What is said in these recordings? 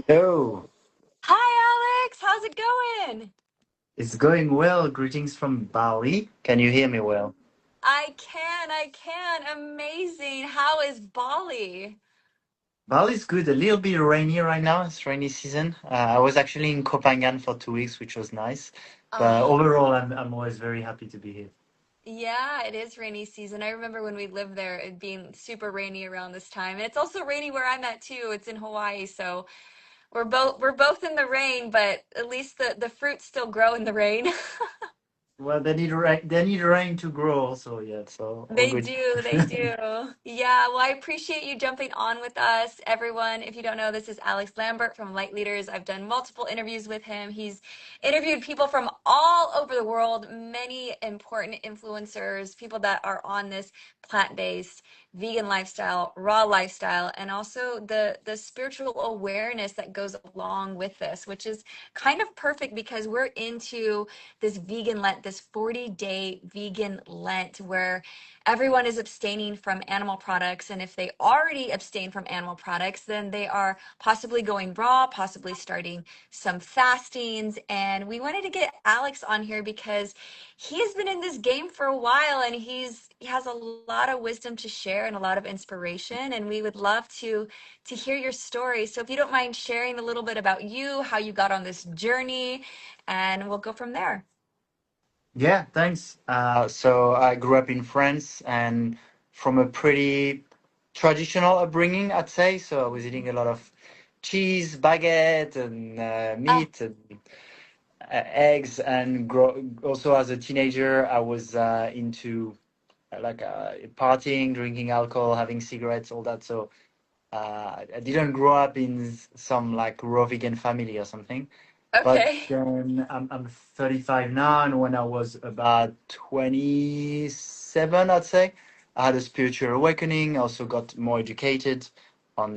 Hello, Hi, Alex. How's it going? it's going well. Greetings from Bali. Can you hear me well? I can. Amazing. How is Bali? Bali's good. A little bit rainy right now. It's rainy season. I was actually in Kopangan for 2 weeks, which was nice. But Ah, overall, I'm always very happy to be here. yeah, it is rainy season. I remember when we lived there, it being super rainy around this time. And it's also rainy where I'm at too. It's in Hawaii, so we're both in the rain, but at least the fruits still grow in the rain. Well, they need rain. They need rain to grow, also. Yeah, so all They good. do, they do. Yeah, well, I appreciate you jumping on with us, everyone. If you don't know, this is Alex Lambert from Lightleaders. I've done multiple interviews with him. He's interviewed people from all over the world, many important influencers, people that are on this plant-based, vegan lifestyle, raw lifestyle, and also the spiritual awareness that goes along with this, which is kind of perfect because we're into this vegan Lent, this 40-day vegan Lent, where everyone is abstaining from animal products. And if they already abstain from animal products, then they are possibly going raw, possibly starting some fastings. And we wanted to get Alex on here because he has been in this game for a while and he has a lot of wisdom to share and a lot of inspiration. And we would love to hear your story. So if you don't mind sharing a little bit about you, how you got on this journey, and we'll go from there. Yeah, thanks. So I grew up in France and from a pretty traditional upbringing, I'd say. So I was eating a lot of cheese, baguette, and Ah, meat and eggs. And also as a teenager, I was into partying, drinking alcohol, having cigarettes, all that. So I didn't grow up in some like raw vegan family or something. But okay. then I'm 35 now, and when I was about 27, I'd say, I had a spiritual awakening. I also got more educated on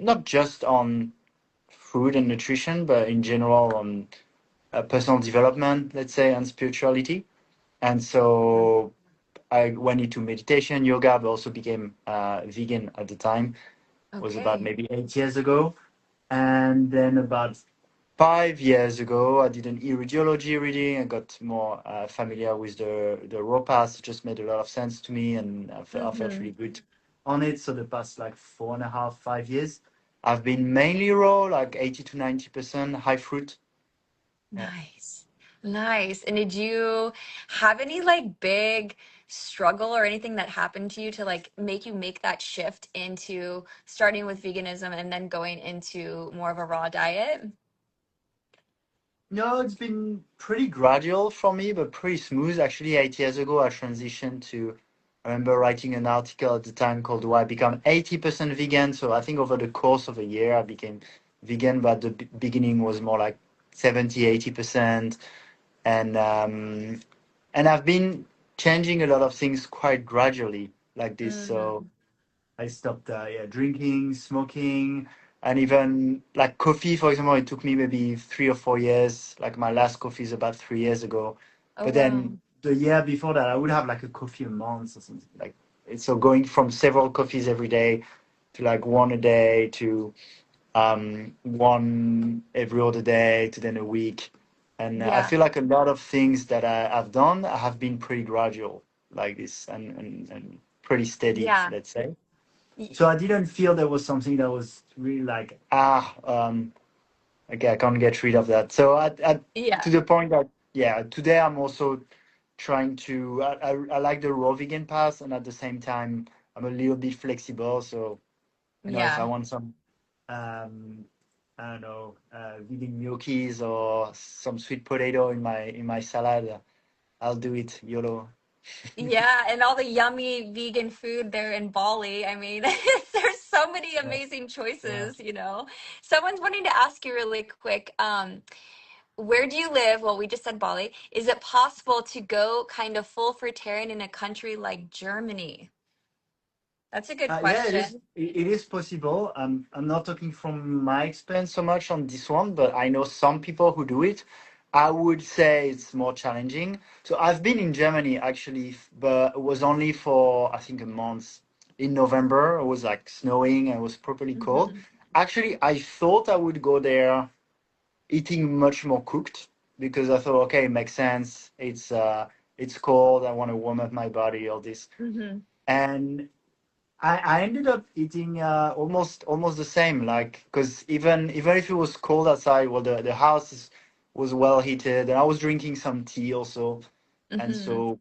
not just on food and nutrition, but in general on personal development, let's say, and spirituality. And so I went into meditation, yoga, but also became vegan at the time. It was about Okay. maybe 8 years ago. And then about 5 years ago, I did an irradiology reading. I got more familiar with the raw path. It just made a lot of sense to me, and I felt Mm-hmm. really good on it. So the past like 4.5, 5 years, I've been mainly raw, like 80 to 90% high fruit. Yeah. Nice. Nice. And did you have any like big struggle or anything that happened to you to like make you make that shift into starting with veganism and then going into more of a raw diet? No, it's been pretty gradual for me, but pretty smooth. Actually, 8 years ago, I transitioned to. I remember writing an article at the time called "Why I Become 80% Vegan." So I think over the course of a year, I became vegan, but the beginning was more like 70, 80%. And I've been changing a lot of things quite gradually like this. So Mm, I stopped drinking, smoking, and even like coffee, for example. It took me maybe 3 or 4 years. Like my last coffee is about 3 years ago. oh But wow. then the year before that, I would have like a coffee a month or something. Like so going from several coffees every day to like one a day to one every other day to then a week. And I Yeah. feel like a lot of things that I've done have been pretty gradual like this and pretty steady, Yeah. let's say. Y- So I didn't feel there was something that was really like, okay, I can't get rid of that. So to Yeah. the point that, yeah, today I'm also trying to, I like the raw vegan path, and at the same time, I'm a little bit flexible. So, if I Yeah. want some, um, I don't know, vegan gnocchis or some sweet potato in my salad, I'll do it, YOLO. Yeah, and all the yummy vegan food there in Bali. I mean, there's so many Yeah. amazing Yeah. choices. Someone's wanting to ask you really quick, where do you live? Well, we just said Bali. Is it possible to go kind of full fruitarian in a country like Germany? That's a good Yeah, it is. question. It is possible. I'm not talking from my experience so much on this one, but I know some people who do it. I would say it's more challenging. So I've been in Germany actually, but it was only for I think a month. In November, it was like snowing and it was properly cold. Hmm. Actually, I thought I would go there eating much more cooked because I thought, okay, it makes sense. It's cold. I want to warm up my body, all this. Hmm. And I ended up eating almost the same, like because even if it was cold outside, well, the house was well heated, and I was drinking some tea also, and Hmm. so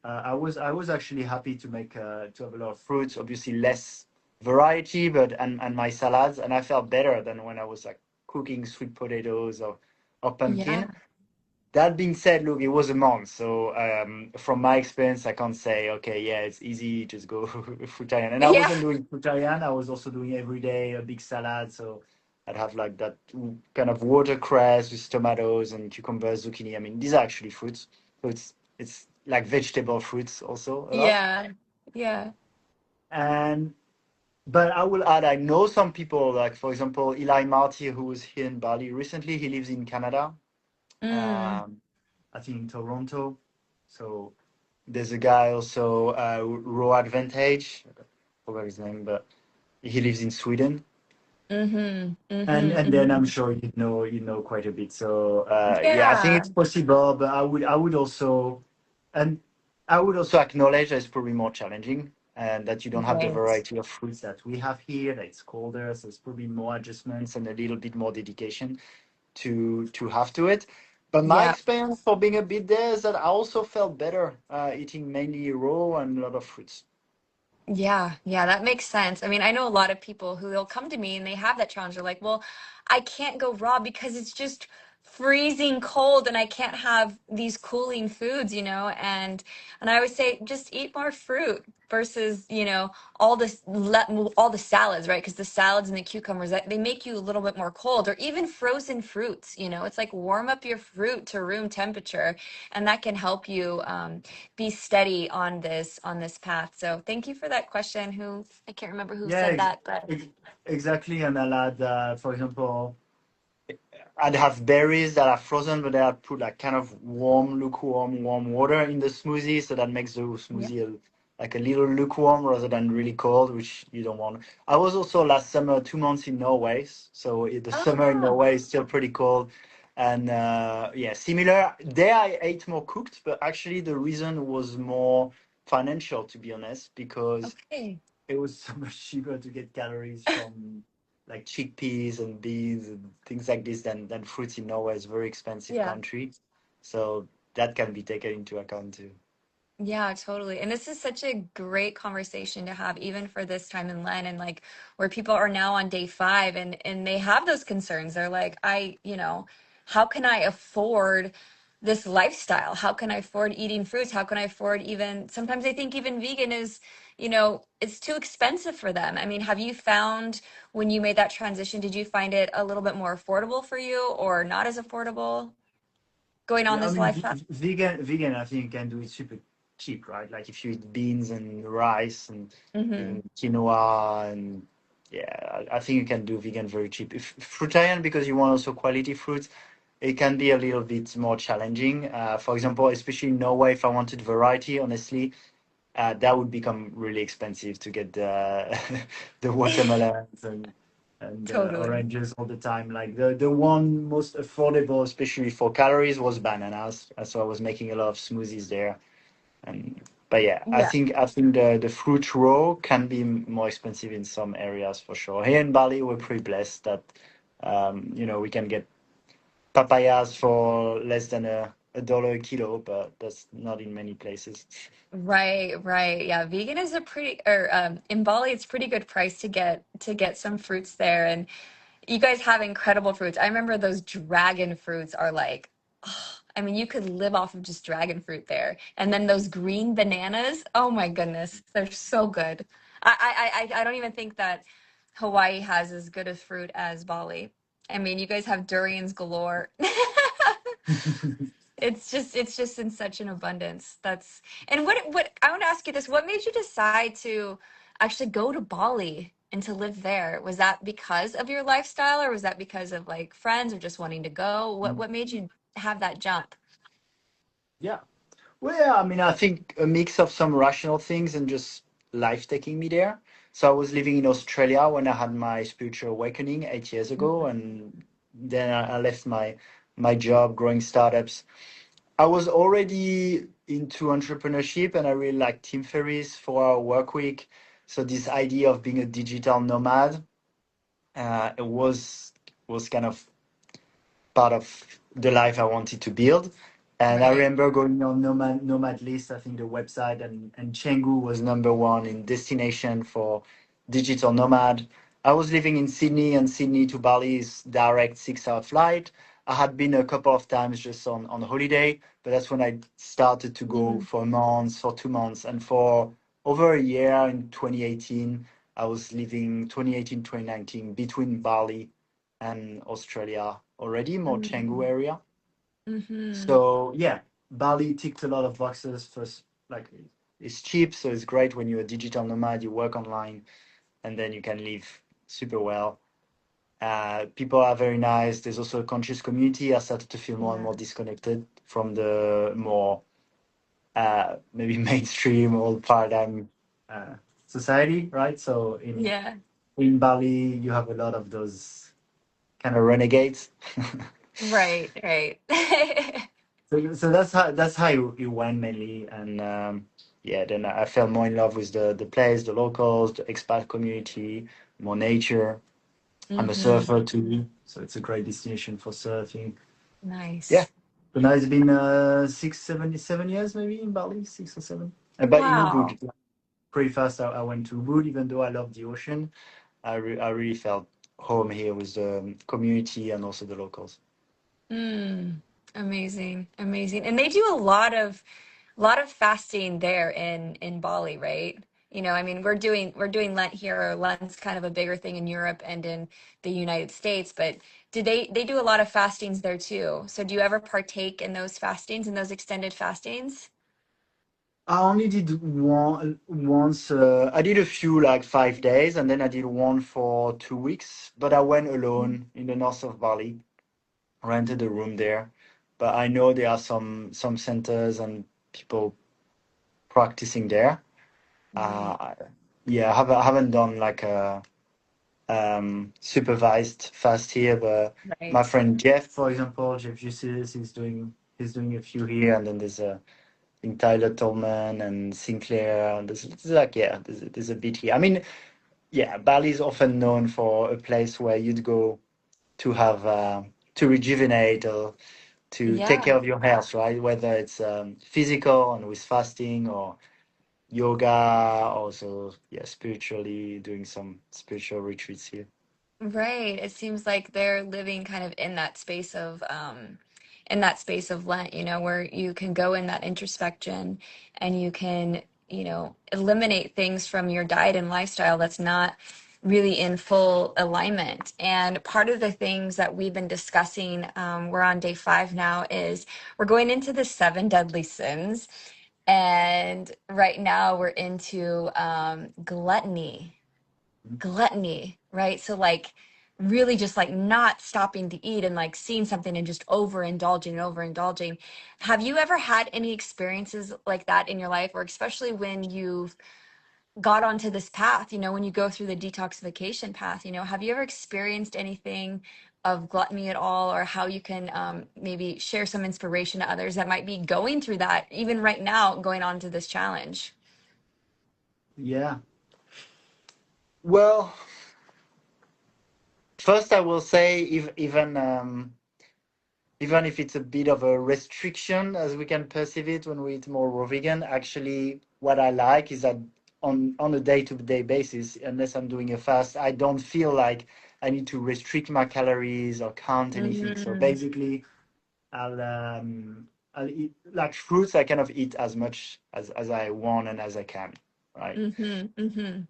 I was actually happy to make to have a lot of fruits, obviously less variety, but and my salads, and I felt better than when I was like cooking sweet potatoes or Yeah. pumpkin. That being said, look, it was a month, so from my experience, I can't say, okay, yeah, it's easy, just go fruitarian. And I Yeah. wasn't doing fruitarian; I was also doing every day a big salad. So I'd have like that kind of watercress with tomatoes and cucumbers, zucchini. I mean, these are actually fruits, so it's like vegetable fruits also a lot. Yeah. Yeah. And but I will add, I know some people, like for example, Eli Marty, who was here in Bali recently. He lives in Canada. Mm. Um, I think in Toronto. So there's a guy also, Raw Advantage, I forgot his name, but he lives in Sweden. Hmm. And then I'm Hmm. sure you know quite a bit. So yeah, I think Yeah. it's possible, but I would also and I would also acknowledge that it's probably more challenging and that you don't have the Right. variety of fruits that we have here. That it's colder, so it's probably more adjustments and a little bit more dedication to have to it. But my Yeah. experience for being a bit there is that I also felt better eating mainly raw and a lot of fruits. Yeah, yeah, that makes sense. I mean, I know a lot of people who they'll come to me and they have that challenge. They're like, well, I can't go raw because it's just freezing cold and I can't have these cooling foods, and I always say just eat more fruit versus, all the salads, right? Because the salads and the cucumbers, they make you a little bit more cold, or even frozen fruits, it's like warm up your fruit to room temperature, and that can help you be steady on this path. So thank you for that question. Who I can't remember who Yeah, said that, but ex- exactly. And I'll add, for example, I'd have berries that are frozen, but I'd put like kind of warm, lukewarm, warm water in the smoothie, so that makes the yeah. smoothie like a little lukewarm rather than really cold, which you don't want. I was also last summer 2 months in Norway, so the summer in Ah, Norway is still pretty cold, and yeah, similar. There I ate more cooked, but actually the reason was more financial, to be honest, because okay. it was so much cheaper to get calories from like chickpeas and beans and things like this than fruits in Norway. It's a very expensive Yeah. country. So that can be taken into account too. Yeah, totally. And this is such a great conversation to have, even for this time in Lent, and like where people are now on day 5, and they have those concerns. They're like, how can I afford this lifestyle? How can I afford eating fruits? How can I afford even, sometimes they think even vegan is, it's too expensive for them. I mean, have you found when you made that transition, did you find it a little bit more affordable for you or not as affordable going on Yeah, I this mean, lifestyle? vegan, I think you can do it super cheap, right? Like if you eat beans and rice and Mm-hmm. even quinoa and yeah, I think you can do vegan very cheap. If fruitarian, because you want also quality fruits, it can be a little bit more challenging. For example, especially in Norway, if I wanted variety, honestly, that would become really expensive to get the the watermelons and Totally. oranges all the time. Like the one most affordable, especially for calories, was bananas. So I was making a lot of smoothies there. And but yeah, Yeah. I think the fruit raw can be more expensive in some areas for sure. Here in Bali, we're pretty blessed that we can get papayas for less than a dollar a kilo, but that's not in many places. Right, right. Yeah, vegan is a pretty or in Bali it's pretty good price to get some fruits there, and you guys have incredible fruits. I remember those dragon fruits are like, oh, I mean, you could live off of just dragon fruit there. And then those green bananas, oh my goodness, they're so good. I don't even think that Hawaii has as good a fruit as Bali. I mean, you guys have durians galore. It's just in such an abundance. And what I want to ask you this, what made you decide to actually go to Bali and to live there? Was that because of your lifestyle, or was that because of like friends or just wanting to go? What made you have that jump? Yeah. Well, yeah, I mean, I think a mix of some rational things and just life taking me there. So I was living in Australia when I had my spiritual awakening 8 years ago, Mhm. and then I left my job growing startups. I was already into entrepreneurship, and I really like Tim Ferriss 4 Hour Work Week. So this idea of being a digital nomad, it was kind of part of the life I wanted to build. And I Right. remember going on Nomad List, I think the website, and Canggu was number one in destination for digital nomad. I was living in Sydney, and Sydney to Bali is direct 6 hour flight. I had been a couple of times just on holiday, but that's when I started to go Mm. for a month, for 2 months, and for over a year in 2018. I was living 2018, 2019 between Bali and Australia already, more Canggu Mm. area. Mhm. So yeah, Bali ticked a lot of boxes. First, like it's cheap, so it's great when you're a digital nomad. You work online, and then you can live super well. People are very nice. There's also a conscious community. I started to feel more and Yeah. more disconnected from the more maybe mainstream old paradigm uh, society, right? So Yeah. in Bali, you have a lot of those kind of renegades. Right, right. So that's how it went mainly, and yeah, then I fell more in love with the place, the locals, the expat community, more nature. I'm a Mhm. surfer too, so it's a great destination for surfing. Yeah, Nice. so now it's been 7 years maybe in Bali, 6 or 7. But in Wow. Ubud, like, pretty fast. I went to Ubud, even though I love the ocean. I really felt home here with the community and also the locals. Mm. Amazing. Amazing. And they do a lot of fasting there in Bali, right? You know, I mean, we're doing Lent here. Or Lent's kind of a bigger thing in Europe and in the United States, but do they do a lot of fastings there too? So do you ever partake in those fastings, in those extended fastings? I only did one once. I did a few like 5 days, and then I did one for 2 weeks. But I went alone in the north of Bali, rented a room there. But I know there are some centers and people practicing there. Right, I- yeah, I haven't done like a supervised fast here, but my right. friend Jeff, for example, Jeff Juices, he's doing a few here, and then there's a think Tyler Tolman and Sinclair. There's like yeah, there's a bit here. I mean, yeah, Bali is often known for a place where you'd go to have to rejuvenate or to take care Yeah. of your health, right? Whether it's physical and with fasting or yoga, also yeah, spiritually doing some spiritual retreats here. Right. It seems like they're living kind of in that space of Lent, you know, where you can go in that introspection and you can, you know, eliminate things from your diet and lifestyle that's not really in full alignment. And part of the things that we've been discussing, we're on day 5 now, is we're going into the 7 deadly sins. And right now we're into gluttony, right? So like really just like not stopping to eat and like seeing something and just overindulging and overindulging. Have you ever had any experiences like that in your life, or especially when you've got onto this path, you know, when you go through the detoxification path, you know, have you ever experienced anything of gluttony at all, or how you can maybe share some inspiration to others that might be going through that even right now, going on to this challenge? Yeah. Well, first I will say if even if it's a bit of a restriction as we can perceive it when we eat more raw vegan, actually what I like is that on a day-to-day basis, unless I'm doing a fast, I don't feel like I need to restrict my calories or count anything. So Mm-hmm. basically I'll eat like fruits. I kind of eat as much as I want and as I can, right? Mm-hmm. Mm-hmm.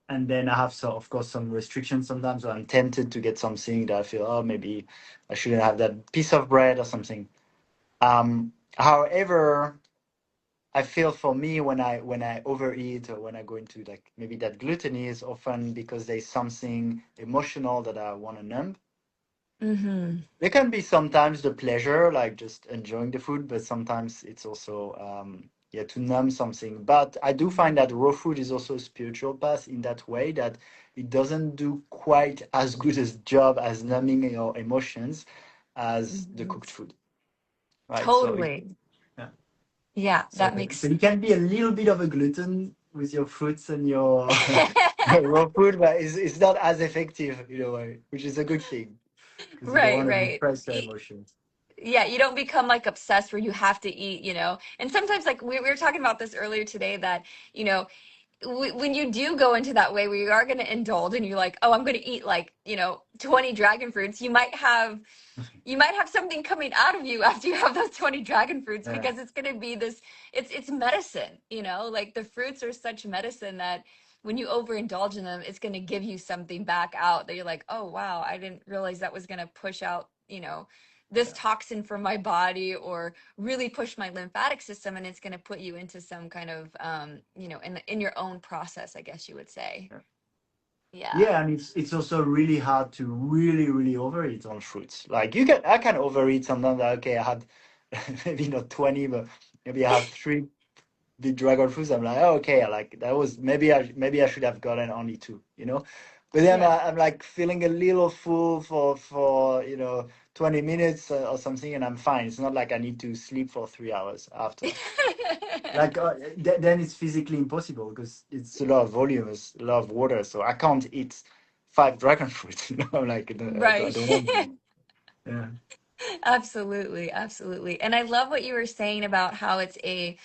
And then I have, so of course, some restrictions sometimes where I'm tempted to get something that I feel, oh, maybe I shouldn't have that piece of bread or something. However, I feel for me when I overeat or when I go into like maybe that gluttony is often because there's something emotional that I want to numb. Mm-hmm. There can be sometimes the pleasure, like just enjoying the food, but sometimes it's also yeah, to numb something. But I do find that raw food is also a spiritual path in that way, that it doesn't do quite as good a job as numbing your emotions as the Mhm. cooked food, right? So it, Totally. yeah. Yeah, So, that so makes you can be a little bit of a glutton with your fruits and your raw food, but it's not as effective in a way, which is a good thing because you don't right, want to right. repress your emotions. Yeah, you don't become like obsessed where you have to eat, And sometimes, like we were talking about this earlier today, that, you know, when you do go into that way where you are going to indulge and you're like, oh, I'm going to eat like, 20 dragon fruits, you might have something coming out of you after you have those 20 dragon fruits, Yeah, because it's going to be this, it's medicine, like the fruits are such medicine that when you overindulge in them, it's going to give you something back out that you're like, oh wow, I didn't realize that was going to push out, this yeah, toxin from my body, or really push my lymphatic system, and it's going to put you into some kind of in your own process, I guess you would say. yeah. Yeah. Yeah, and it's also really hard to really overeat on fruits. Like I can overeat sometimes. Like, okay, I had maybe not 20, but maybe I have three big dragon fruits. I'm like, oh, okay, I like that was maybe I should have gotten only two, you know. But then Yeah. I'm like feeling a little full for 20 minutes or something, and I'm fine. It's not like I need to sleep for 3 hours after. Like then it's physically impossible because it's a lot of volume, it's a lot of water, so I can't eat five dragon fruits. Like I Right. don't want to. Yeah, Absolutely, absolutely. And I love what you were saying about how it's a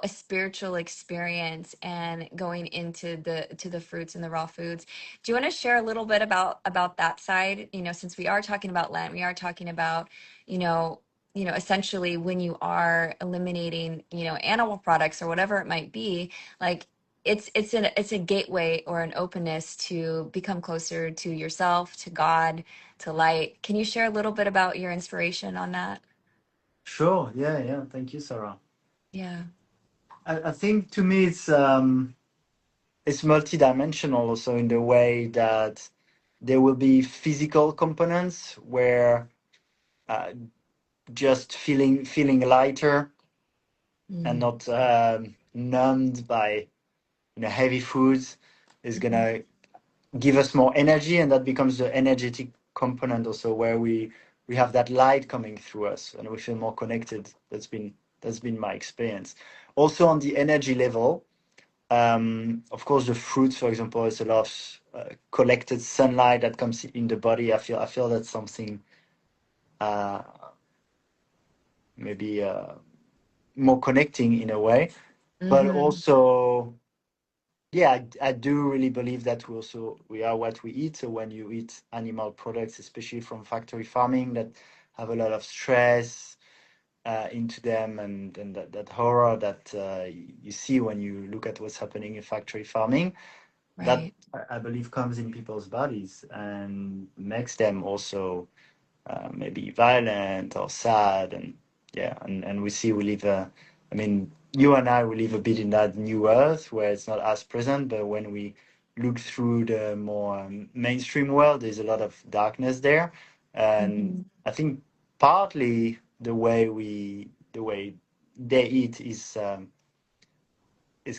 spiritual experience, and going into the fruits and the raw foods. Do you want to share a little bit about that side? Since we are talking about Lent, we are talking about, you know, essentially when you are eliminating, animal products or whatever it might be, like it's a gateway or an openness to become closer to yourself, to God, to light. Can you share a little bit about your inspiration on that? sure. Yeah. Thank you, Sarah. Yeah. I think to me it's multidimensional also in the way that there will be physical components where uh, just feeling lighter and Mm. not numbed by heavy foods is Mhm. gonna give us more energy, and that becomes the energetic component also where we have that light coming through us and we feel more connected. That's been my experience. Also on the energy level, of course the fruits, for example, is a lot of collected sunlight that comes in the body. I feel that's something uh, maybe more connecting in a way, but Mhm. also yeah, I do really believe that we are what we eat. So when you eat animal products, especially from factory farming, that have a lot of stress into them, and that horror that you see when you look at what's happening in factory farming, that Right. I believe comes in people's bodies and makes them also maybe violent or sad, and yeah, and we live I mean, you and I, we live a bit in that new earth where it's not as present, but when we look through the more mainstream world, there's a lot of darkness there, and Mhm. I think partly the way they eat is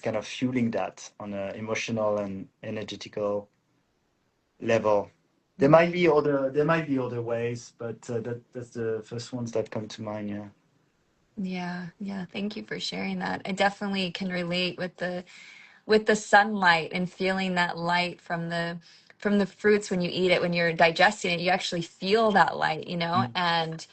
kind of fueling that on an emotional and energetical level. Right. There might be other ways, but that's the first ones that come to mind. Yeah. Yeah. Yeah. Thank you for sharing that. I definitely can relate with the sunlight, and feeling that light from the fruits when you eat it, when you're digesting it, you actually feel that light, Mm. and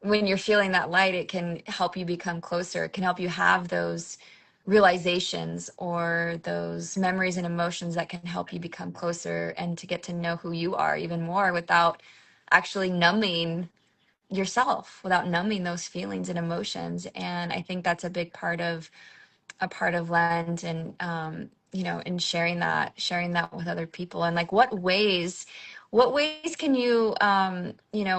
when you're feeling that light, it can help you become closer. It can help you have those realizations or those memories and emotions that can help you become closer, and to get to know who you are even more, without actually numbing yourself, without numbing those feelings and emotions. And I think that's a part of Lent, and and sharing that with other people. And like, what ways can you,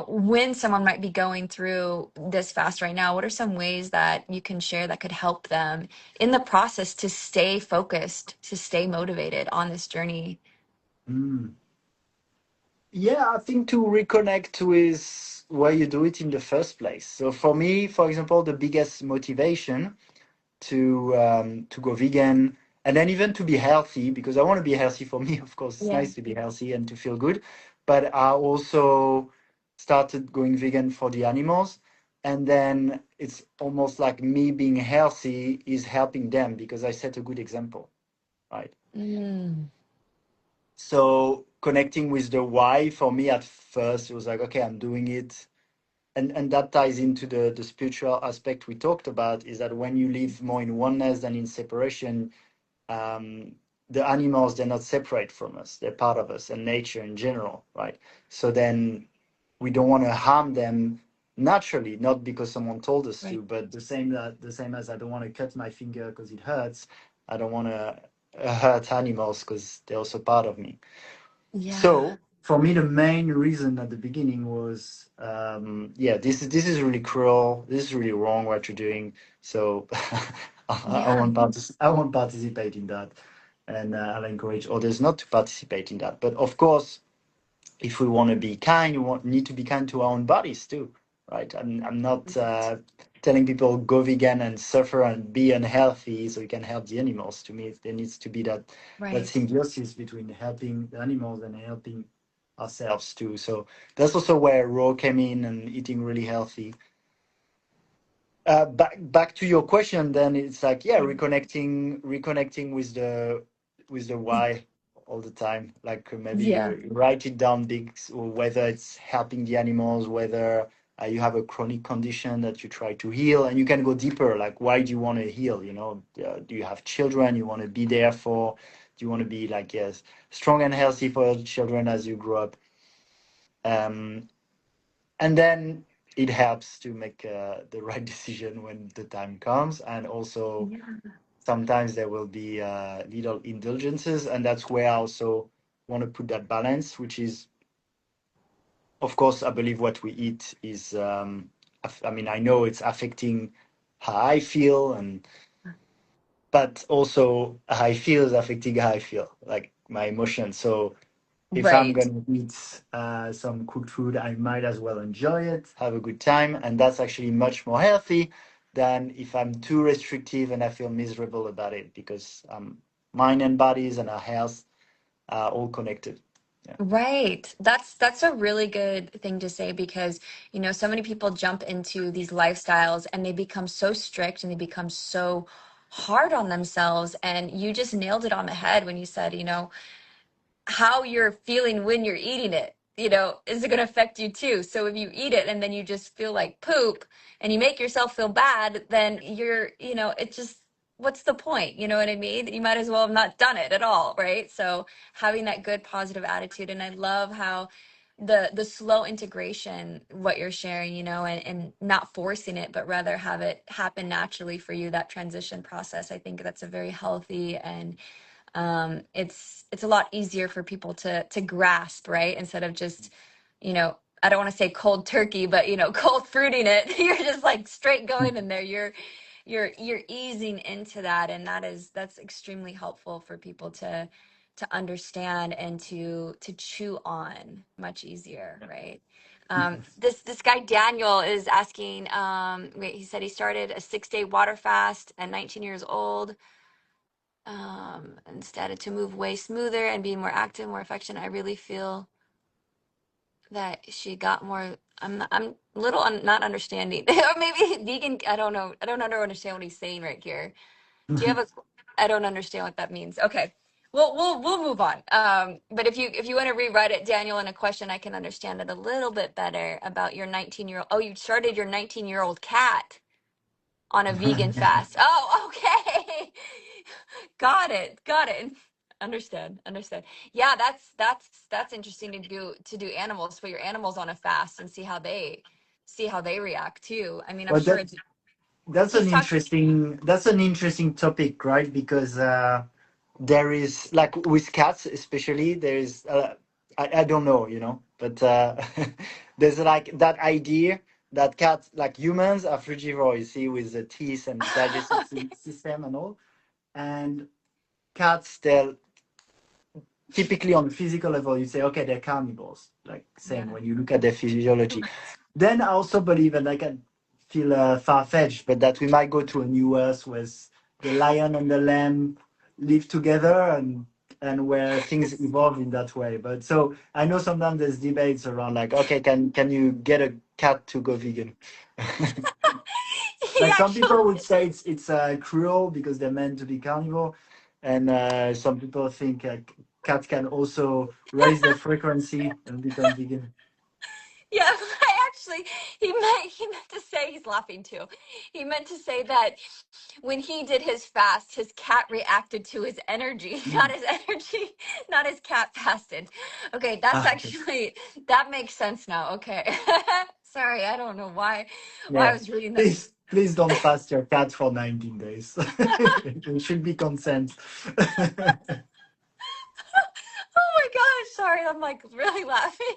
when someone might be going through this fast right now, what are some ways that you can share that could help them in the process to stay focused, to stay motivated on this journey? Mm. Yeah, I think to reconnect with why you do it in the first place. So for me, for example, the biggest motivation to go vegan, and then even to be healthy, because I want to be healthy for me. Of course, it's Yeah. nice to be healthy and to feel good, but I also started going vegan for the animals. And then it's almost like me being healthy is helping them because I set a good example, right? Mm, So connecting with the why for me at first, it was like, okay, I'm doing it. And that ties into the spiritual aspect we talked about, is that when you live more in oneness than in separation, um, the animals, they're not separate from us. They're part of us and nature in general, right? So then we don't want to harm them naturally, not because someone told us right. to, but the same as I don't want to cut my finger because it hurts. I don't want to hurt animals because they're also part of me. Yeah. So for me, the main reason at the beginning was, yeah, this is really cruel. This is really wrong what you're doing. So Yeah. I won't participate in that, and I'll encourage others not to participate in that. But of course, if we want to be kind, need to be kind to our own bodies too, right? I'm not telling people go vegan and suffer and be unhealthy so you can help the animals. To me, there needs to be that Right. symbiosis between helping the animals and helping ourselves too. So that's also where raw came in and eating really healthy. Back to your question, then it's like, yeah, Yeah. reconnecting with the why all the time. Like maybe Yeah. you write it down big, or whether it's helping the animals, whether you have a chronic condition that you try to heal, and you can go deeper. Like, why do you want to heal? Do you have children you want to be there for? Do you want to be like, yes, strong and healthy for your children as you grow up? Um, and then it helps to make the right decision when the time comes. And also Yeah. sometimes there will be little indulgences, and that's where I also want to put that balance, which is, of course, I believe what we eat is, I mean, I know it's affecting how I feel, and but also how I feel is affecting how I feel, like my emotions. So if I'm Right. going to eat some cooked food, I might as well enjoy it, have a good time. And that's actually much more healthy than if I'm too restrictive and I feel miserable about it, because mind and bodies and our health are all connected. Yeah. Right. That's a really good thing to say because, so many people jump into these lifestyles and they become so strict and they become so hard on themselves. And you just nailed it on the head when you said, how you're feeling when you're eating it, is it going to affect you too? So if you eat it and then you just feel like poop and you make yourself feel bad, then it just, what's the point? You know what I mean? You might as well have not done it at all, right? So having that good positive attitude. And I love how the slow integration, what you're sharing, and not forcing it, but rather have it happen naturally for you, that transition process. I think that's a very healthy and it's a lot easier for people to grasp, right? Instead of just, I don't want to say cold turkey, but cold fruiting it. You're just like straight going in there. You're easing into that, and that's extremely helpful for people to understand and to chew on much easier, right? This guy Daniel is asking. Wait, he said he started a 6-day water fast at 19 years old, instead to move way smoother and be more active, more affectionate. I really feel that she got more. I'm a little not understanding, or maybe vegan. I don't know. I don't understand what he's saying right here. Do you have a? I don't understand what that means. Okay. Well, we'll move on. But if you want to rewrite it, Daniel, in a question, I can understand it a little bit better about your 19-year-old. Oh, you started your 19-year-old cat on a vegan fast. Oh, okay. Got it. Understand. Yeah, that's interesting to do animals, put your animals on a fast and see how they react too. I mean, I'm But sure that it's that's he's an talking. interesting topic, right? Because there is, like with cats especially, there is I don't know, but there's like that idea that cats, like humans, are frugivore, you see, with the teeth and digestive Okay. system and all, and cats, they're typically on a physical level, you say, okay, they're carnivores, like same Yeah. when you look at their physiology. Then I also believe, and I can feel far-fetched, but that we might go to a new earth with the lion and the lamb live together, and where things evolve in that way. But so I know sometimes there's debates around like, okay, can you get a cat to go vegan? He Like some actually, people would say it's cruel because they're meant to be carnivore, and some people think cats can also raise their frequency and become vegan. yeah, I actually, he meant to say, he's laughing too. He meant to say that when he did his fast, his cat reacted to his energy, not Mm. his energy, not his cat fasted. Okay, that's Ah, actually, that makes sense now. Okay. Sorry, I don't know why I yeah. was reading that. Please don't fast your cat for 19 days. It should be consent. Oh my gosh, sorry, I'm like really laughing.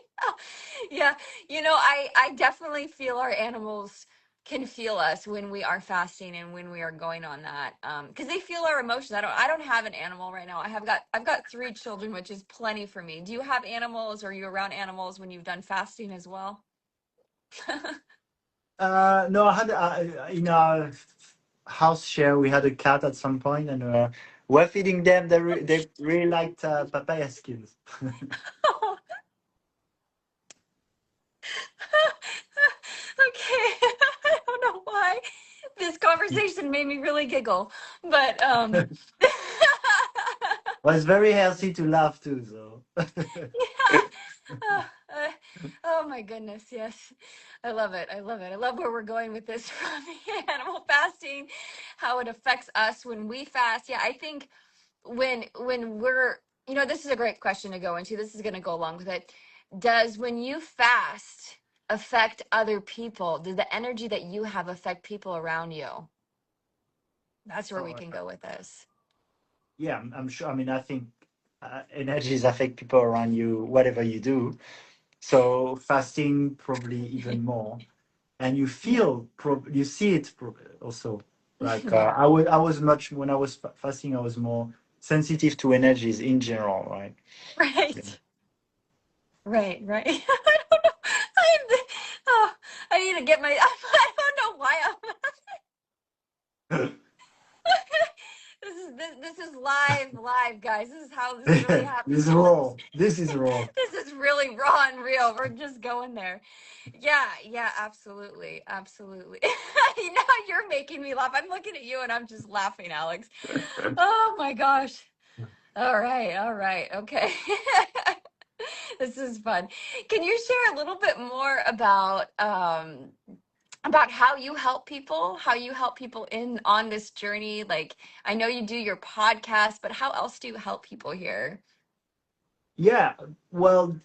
Yeah, I definitely feel our animals can feel us when we are fasting and when we are going on that, because they feel our emotions. I don't have an animal right now. I've got 3 children, which is plenty for me. Do you have animals, or are you around animals when you've done fasting as well? No, I had in our house share we had a cat at some point, and we're feeding them. They really liked papaya skins. Okay. I don't know why this conversation made me really giggle, but Well, it's very healthy to laugh too, so. yeah. Oh, oh my goodness, yes. I love it. I love it. I love where we're going with this from animal fasting, how it affects us when we fast. Yeah, I think when we're, this is a great question to go into. This is going to go along with it. Does when you fast affect other people? Does the energy that you have affect people around you? That's where we Oh, can go with this. yeah, I'm sure. I mean, I think energies affect people around you, whatever you do. So fasting probably even more, and you Yeah. feel you see it also. Like Yeah. I was much when I was fasting, I was more sensitive to energies in general, right? Right. Right, right. I don't know. Oh, I need to get my. I don't know why I'm. Yeah. This is live, guys. This is how this really This is happens. raw. This is raw. This is really raw and real. We're just going there. Yeah, yeah, absolutely, absolutely. Now you're making me laugh. I'm looking at you and I'm just laughing, Alex. Oh my gosh. All right, okay. This is fun. Can you share a little bit more about how you help people in on this journey? Like, I know you do your podcast, but how else do you help people here? Yeah. Well,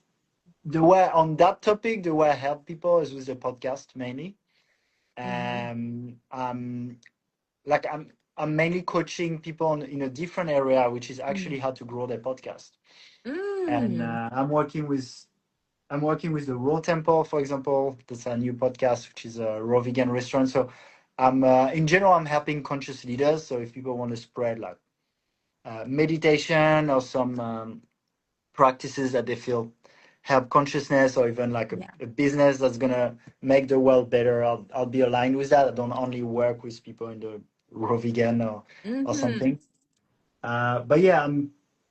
the way on that topic, the way I help people is with the podcast mainly. Mm-hmm. I'm like I'm mainly coaching people in a different area, which is actually how to grow their podcast. And Mm. I'm working with the Raw Temple, for example. That's a new podcast, which is a raw vegan restaurant. So I'm in general, I'm helping conscious leaders. So if people want to spread like meditation or some practices that they feel help consciousness, or even like Yeah. a business that's gonna make the world better, I'll be aligned with that. I don't only work with people in the raw vegan or Mm-hmm. something. But yeah,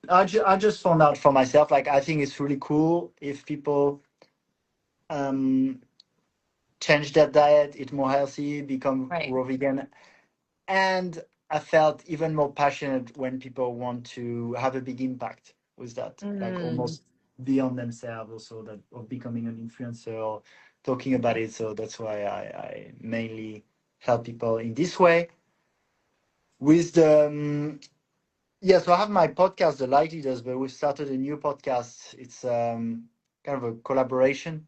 I just found out for myself, like I think it's really cool if people um, change their diet, eat more healthy, become Right. raw vegan. And I felt even more passionate when people want to have a big impact with that, like Mm. almost beyond themselves, also that of becoming an influencer or talking about Right. it. So that's why I mainly help people in this way. With the yeah, so I have my podcast, The Lightleaders, but we've started a new podcast. It's kind of a collaboration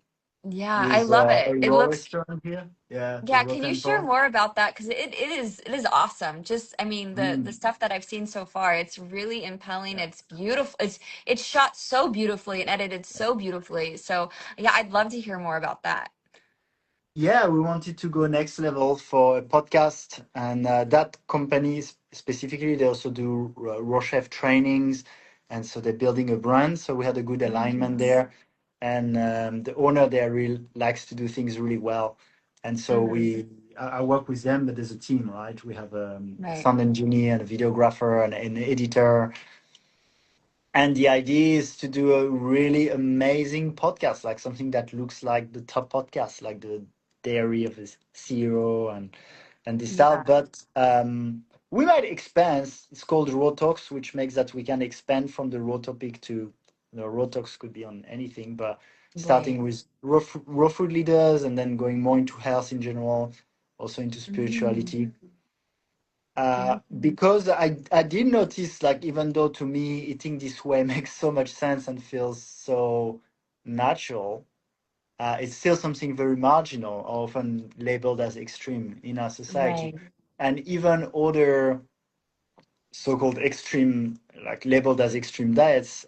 Yeah, I with love a it. It raw looks, restaurant here. Yeah, the yeah, Raw can you share Temple. more about that? Because it is awesome. Just, I mean, the Mm. stuff that I've seen so far, it's really impelling. It's beautiful. It's shot so beautifully and edited so beautifully. So yeah, I'd love to hear more about that. Yeah, we wanted to go next level for a podcast, and that company specifically, they also do raw chef trainings, and so they're building a brand. So we had a good alignment Mm-hmm. there, and the owner there really likes to do things really well, and so Mm-hmm. we I work with them, but there's a team, right? We have a Right. sound engineer and a videographer and an editor. And the idea is to do a really amazing podcast, like something that looks like the top podcast, like the Diary of a CEO and this style. Yeah. But we might expand. It's called Raw Talks, which makes that we can expand from the raw topic to the raw talks could be on anything, but Right. starting with raw food leaders and then going more into health in general, also into Mm. spirituality. Mm. Because I did notice, like, even though to me eating this way makes so much sense and feels so natural, it's still something very marginal, often labeled as extreme in our society. Right. And even other so-called extreme, like labeled as extreme diets,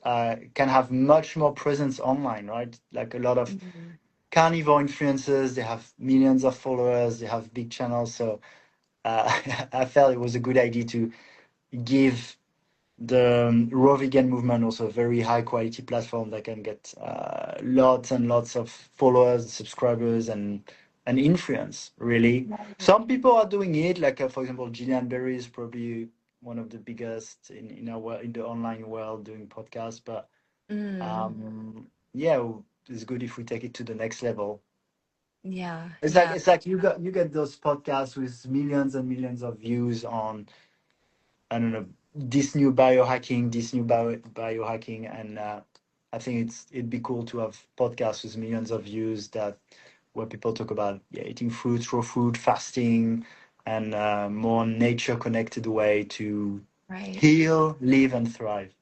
can have much more presence online, right? Like a lot of Mm. carnivore influencers, they have millions of followers, they have big channels. So I felt it was a good idea to give the raw vegan movement also a very high quality platform that can get lots and lots of followers, subscribers, and influence. Really, Right. some people are doing it. Like for example, Gillian Berry is probably one of the biggest in the online world doing podcasts. But Mm. yeah, it's good if we take it to the next level. Yeah. It's like Yeah. you get those podcasts with millions and millions of views on, I don't know, this new biohacking, biohacking, and I think it'd be cool to have podcasts with millions of views that where people talk about, yeah, eating fruits, raw food, fasting, and more nature connected way to Right. heal, live, and thrive.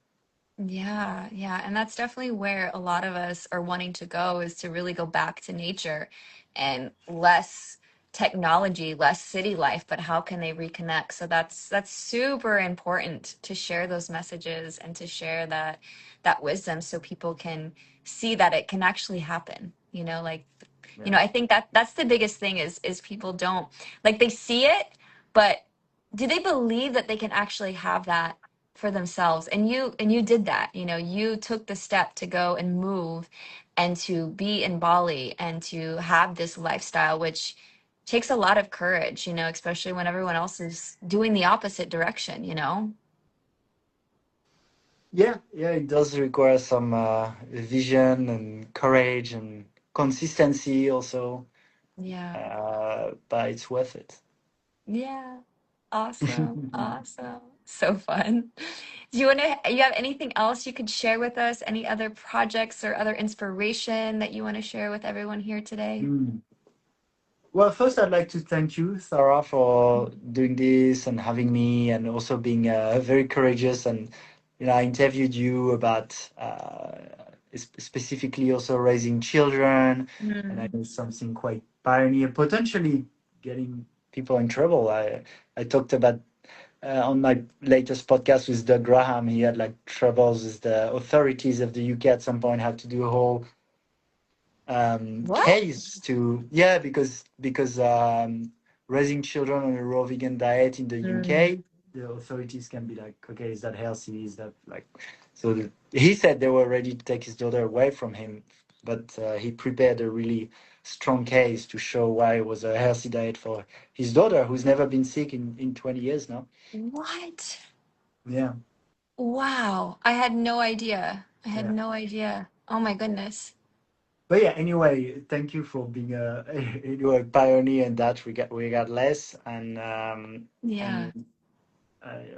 Yeah, yeah. And that's definitely where a lot of us are wanting to go is to really go back to nature and less technology, less city life, but how can they reconnect? So that's super important to share those messages and to share that wisdom so people can see that it can actually happen. Like Yeah. I think that's the biggest thing is people don't like they see it, but do they believe that they can actually have that for themselves? And you did that. You took the step to go and move and to be in Bali and to have this lifestyle, which takes a lot of courage, especially when everyone else is doing the opposite direction. Yeah, yeah, it does require some vision and courage and consistency also, Yeah. but it's worth it. Yeah. Awesome. Awesome. So fun. You have anything else you could share with us? Any other projects or other inspiration that you want to share with everyone here today? Mm. Well, first, I'd like to thank you, Sarah, for doing this and having me, and also being very courageous. And I interviewed you about specifically also raising children, and I Mm. know something quite pioneer, potentially getting people in trouble. I talked about on my latest podcast with Doug Graham. He had like troubles with the authorities of the UK at some point. Had to do a whole What? case to, yeah, because raising children on a raw vegan diet in the Mm. UK, the authorities can be like, okay, is that healthy, is that like, so he said they were ready to take his daughter away from him, but he prepared a really strong case to show why it was a healthy diet for his daughter, who's never been sick in 20 years now. What? Yeah. Wow. I had no idea. I had Yeah. no idea. Oh my goodness. But yeah, anyway, thank you for being a a pioneer in that regardless, Yeah. and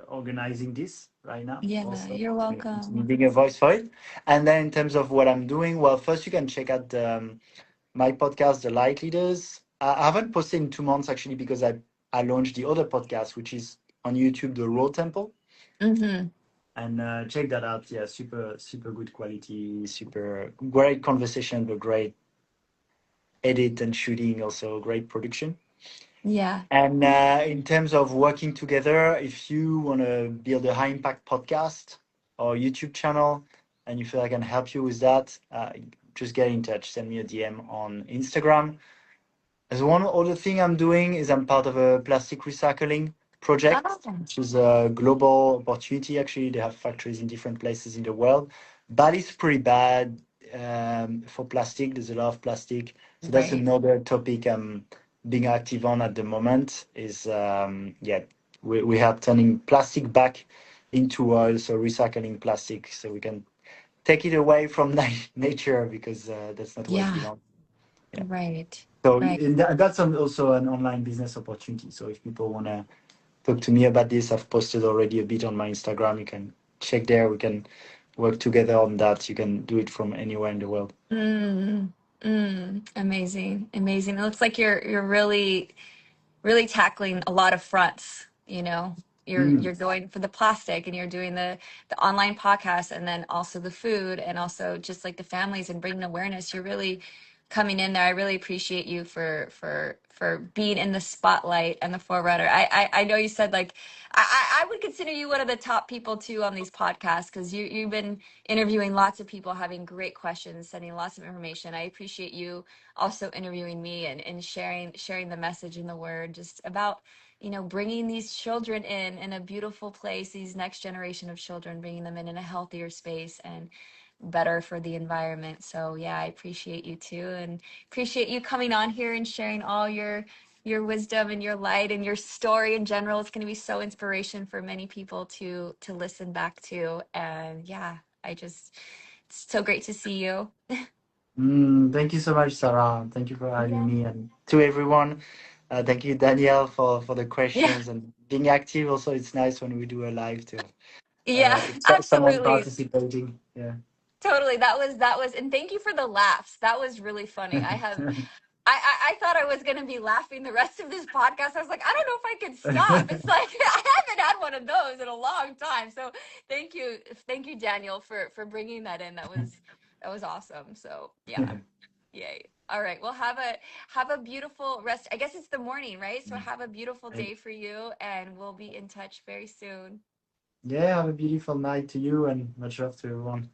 organizing this right now Yeah. also, You're and welcome. being a voice for it. And then in terms of what I'm doing, well, first you can check out my podcast, The Lightleaders. I haven't posted in 2 months actually because I launched the other podcast, which is on YouTube, The Raw Temple. Mm-hmm. And check that out. Yeah, super good quality, super great conversation, but great edit and shooting, also great production. Yeah. And in terms of working together, if you want to build a high impact podcast or YouTube channel and you feel I can help you with that, just get in touch. Send me a DM on Instagram. As one other thing I'm doing is I'm part of a plastic recycling project, Oh, which is a global opportunity. Actually, they have factories in different places in the world. Bali's pretty bad for plastic. There's a lot of plastic, so that's right. another topic I'm being active on at the moment is yeah, we are turning plastic back into oil, so recycling plastic, so we can take it away from nature because that's not where it Yeah. belongs. Yeah. Right. So Right. that's also an online business opportunity. So if people want to talk to me about this, I've posted already a bit on my Instagram. You can check there. We can work together on that. You can do it from anywhere in the world. Mm, amazing. Amazing. It looks like you're really tackling a lot of fronts, you know. Mm. You're going for the plastic and you're doing the online podcast and then also the food and also just like the families and bringing awareness. You're really coming in there. I really appreciate you for being in the spotlight and the forerunner. I know you said like I would consider you one of the top people too on these podcasts because you've been interviewing lots of people, having great questions, sending lots of information. I appreciate you also interviewing me and sharing the message and the word just about, you know, bringing these children in a beautiful place, these next generation of children, bringing them in a healthier space and better for the environment. So yeah, I appreciate you too, and appreciate you coming on here and sharing all your wisdom and your light and your story in general. It's going to be so inspiration for many people to listen back to. And yeah, it's so great to see you. Thank you so much, Sarah. Thank you for having Yeah. me, and to everyone. Thank you, Danielle, for the Yeah. questions and being active. Also, it's nice when we do a live to Yeah, someone absolutely. participating. Yeah. Totally. That was, and thank you for the laughs. That was really funny. I thought I was going to be laughing the rest of this podcast. I was like, I don't know if I can stop. It's like, I haven't had one of those in a long time. So thank you. Thank you, Daniel, for bringing that in. That was awesome. So yeah. Yay. All right. Well, have a beautiful rest. I guess it's the morning, right? So have a beautiful day for you and we'll be in touch very soon. Yeah, have a beautiful night to you and much love to everyone.